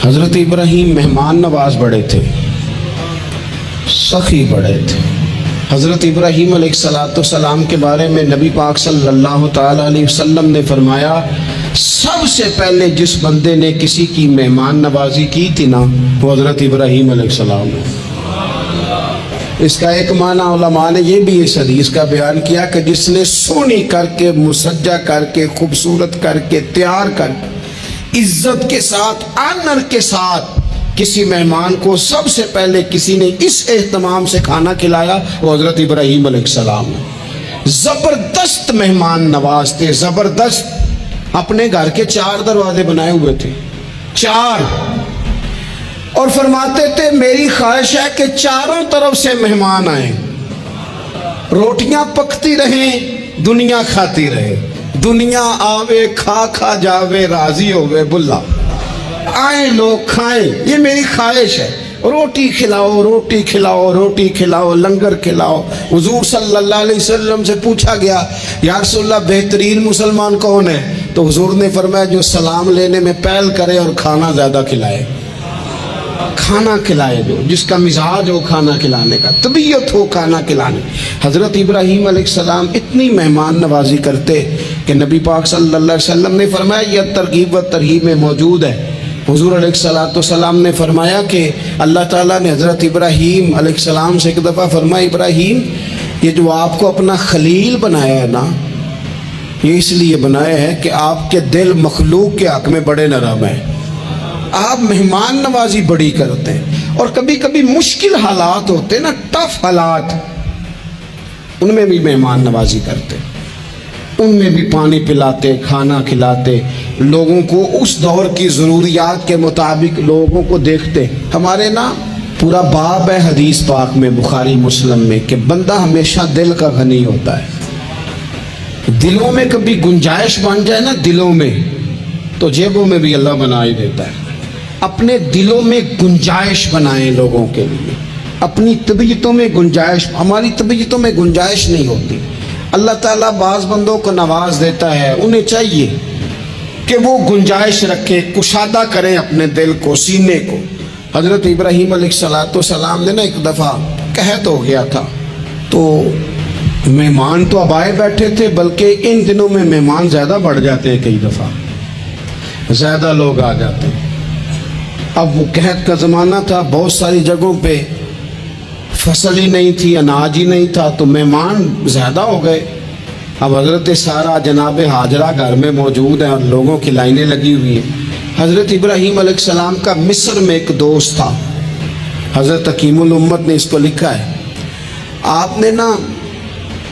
حضرت ابراہیم مہمان نواز بڑے تھے، سخی بڑے تھے۔ حضرت ابراہیم علیہ السلام کے بارے میں نبی پاک صلی اللہ تعالیٰ علیہ وسلم نے فرمایا، سب سے پہلے جس بندے نے کسی کی مہمان نوازی کی تھی نا، وہ حضرت ابراہیم علیہ السلام ہے۔ اس کا ایک معنی علماء نے یہ بھی اس حدیث کا بیان کیا کہ جس نے سونی کر کے، مسجع کر کے، خوبصورت کر کے، تیار کر کے، عزت کے ساتھ، آنر کے ساتھ کسی مہمان کو سب سے پہلے کسی نے اس اہتمام سے کھانا کھلایا، وہ حضرت ابراہیم علیہ السلام ہے۔ زبردست مہمان نواز تھے، زبردست۔ اپنے گھر کے 4 دروازے بنائے ہوئے تھے، 4، اور فرماتے تھے میری خواہش ہے کہ چاروں طرف سے مہمان آئیں، روٹیاں پکتی رہیں، دنیا کھاتی رہے، دنیا آوے کھا کھا جاوے، راضی ہوئے بلا، آئیں لوگ کھائیں، یہ میری خواہش ہے۔ روٹی کھلاؤ، روٹی کھلاؤ، روٹی کھلاؤ، لنگر کھلاؤ۔ حضور صلی اللہ علیہ وسلم سے پوچھا گیا، یا رسول اللہ بہترین مسلمان کون ہے؟ تو حضور نے فرمایا جو سلام لینے میں پہل کرے اور کھانا زیادہ کھلائے، کھانا کھلائے، جو جس کا مزاج ہو کھانا کھلانے کا، طبیعت ہو کھانا کھلانے۔ حضرت ابراہیم علیہ السلام اتنی مہمان نوازی کرتے کہ نبی پاک صلی اللہ علیہ وسلم نے فرمایا یہ ترغیب و ترہیب میں موجود ہے۔ حضور علیہ السلام نے فرمایا کہ اللہ تعالیٰ نے حضرت ابراہیم علیہ السلام سے ایک دفعہ فرمایا، ابراہیم یہ جو آپ کو اپنا خلیل بنایا ہے نا، یہ اس لیے بنایا ہے کہ آپ کے دل مخلوق کے حق میں بڑے نرم ہیں، آپ مہمان نوازی بڑی کرتے ہیں، اور کبھی کبھی مشکل حالات ہوتے ہیں نا، ٹف حالات، ان میں بھی مہمان نوازی کرتے، ان میں بھی پانی پلاتے، کھانا کھلاتے، لوگوں کو اس دور کی ضروریات کے مطابق لوگوں کو دیکھتے۔ ہمارے نا پورا باب ہے حدیث پاک میں، بخاری مسلم میں، کہ بندہ ہمیشہ دل کا غنی ہوتا ہے۔ دلوں میں کبھی گنجائش بن جائے نا، دلوں میں، تو جیبوں میں بھی اللہ بنا ہی دیتا ہے۔ اپنے دلوں میں گنجائش بنائیں لوگوں کے لیے، اپنی طبیعتوں میں گنجائش، ہماری طبیعتوں میں گنجائش نہیں ہوتی۔ اللہ تعالیٰ بعض بندوں کو نواز دیتا ہے، انہیں چاہیے کہ وہ گنجائش رکھے، کشادہ کریں اپنے دل کو، سینے کو۔ حضرت ابراہیم علیہ السلام نے نا ایک دفعہ قحط ہو گیا تھا، تو مہمان تو اب آئے بیٹھے تھے، بلکہ ان دنوں میں مہمان زیادہ بڑھ جاتے ہیں، کئی دفعہ زیادہ لوگ آ جاتے ہیں۔ اب وہ قحط کا زمانہ تھا، بہت ساری جگہوں پہ فصل ہی نہیں تھی، اناج ہی نہیں تھا، تو مہمان زیادہ ہو گئے۔ اب حضرت سارہ جناب ہاجرہ گھر میں موجود ہیں اور لوگوں کی لائنیں لگی ہوئی ہیں۔ حضرت ابراہیم علیہ السلام کا مصر میں ایک دوست تھا، حضرت حکیم الامت نے اس کو لکھا ہے، آپ نے نا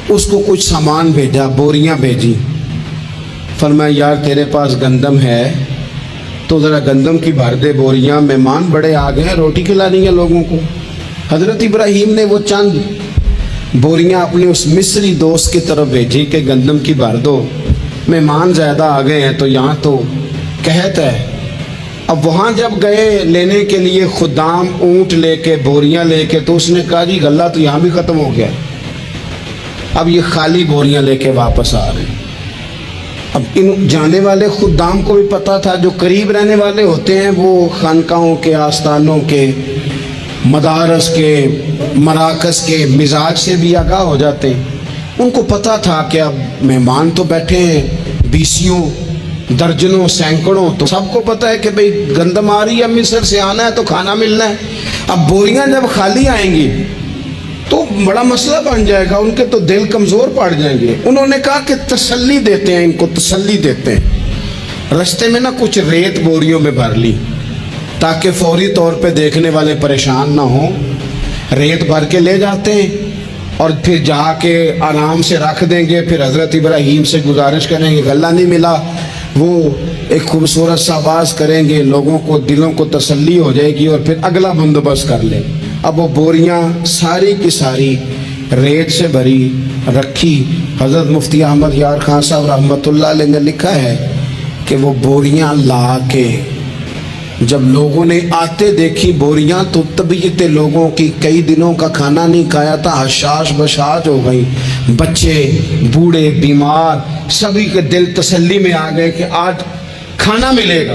اس کو کچھ سامان بھیجا، بوریاں بھیجی، فرمایا یار تیرے پاس گندم ہے تو ذرا گندم کی بھر دے بوریاں، مہمان بڑے آ گئے ہیں، روٹی کھلانی ہے لوگوں کو۔ حضرت ابراہیم نے وہ چند بوریاں اپنے اس مصری دوست کی طرف بھیجی کہ گندم کی بھر دو، مہمان زیادہ آ گئے ہیں تو یہاں تو قحط ہے۔ اب وہاں جب گئے لینے کے لیے خدام اونٹ لے کے، بوریاں لے کے، تو اس نے کہا جی غلہ تو یہاں بھی ختم ہو گیا، اب یہ خالی بوریاں لے کے واپس آ رہے ہیں۔ اب ان جانے والے خدام کو بھی پتہ تھا، جو قریب رہنے والے ہوتے ہیں وہ خانقاہوں کے، آستانوں کے، مدارس کے، مراکز کے مزاج سے بھی آگاہ ہو جاتے ہیں۔ ان کو پتہ تھا کہ اب مہمان تو بیٹھے ہیں بیسیوں، درجنوں، سینکڑوں، تو سب کو پتہ ہے کہ بھئی گندم آ رہی ہے، مصر سے آنا ہے تو کھانا ملنا ہے۔ اب بوریاں جب خالی آئیں گی تو بڑا مسئلہ بن جائے گا، ان کے تو دل کمزور پڑ جائیں گے۔ انہوں نے کہا کہ تسلی دیتے ہیں، ان کو تسلی دیتے ہیں۔ رستے میں نا کچھ ریت بوریوں میں بھر لی تاکہ فوری طور پہ دیکھنے والے پریشان نہ ہوں، ریت بھر کے لے جاتے ہیں اور پھر جا کے آرام سے رکھ دیں گے۔ پھر حضرت ابراہیم سے گزارش کریں گے، غلہ نہیں ملا، وہ ایک خوبصورت سا آواز کریں گے، لوگوں کو دلوں کو تسلی ہو جائے گی، اور پھر اگلا بندوبست کر لیں۔ اب وہ بوریاں ساری کی ساری ریت سے بھری رکھی۔ حضرت مفتی احمد یار خان صاحب رحمۃ اللہ علیہ نے لکھا ہے کہ وہ بوریاں لا کے جب لوگوں نے آتے دیکھی بوریاں، تو طبیعت لوگوں کی کئی دنوں کا کھانا نہیں کھایا تھا، حشاش بشاش ہو گئی، بچے، بوڑھے، بیمار، سبھی کے دل تسلی میں آ گئے کہ آج کھانا ملے گا۔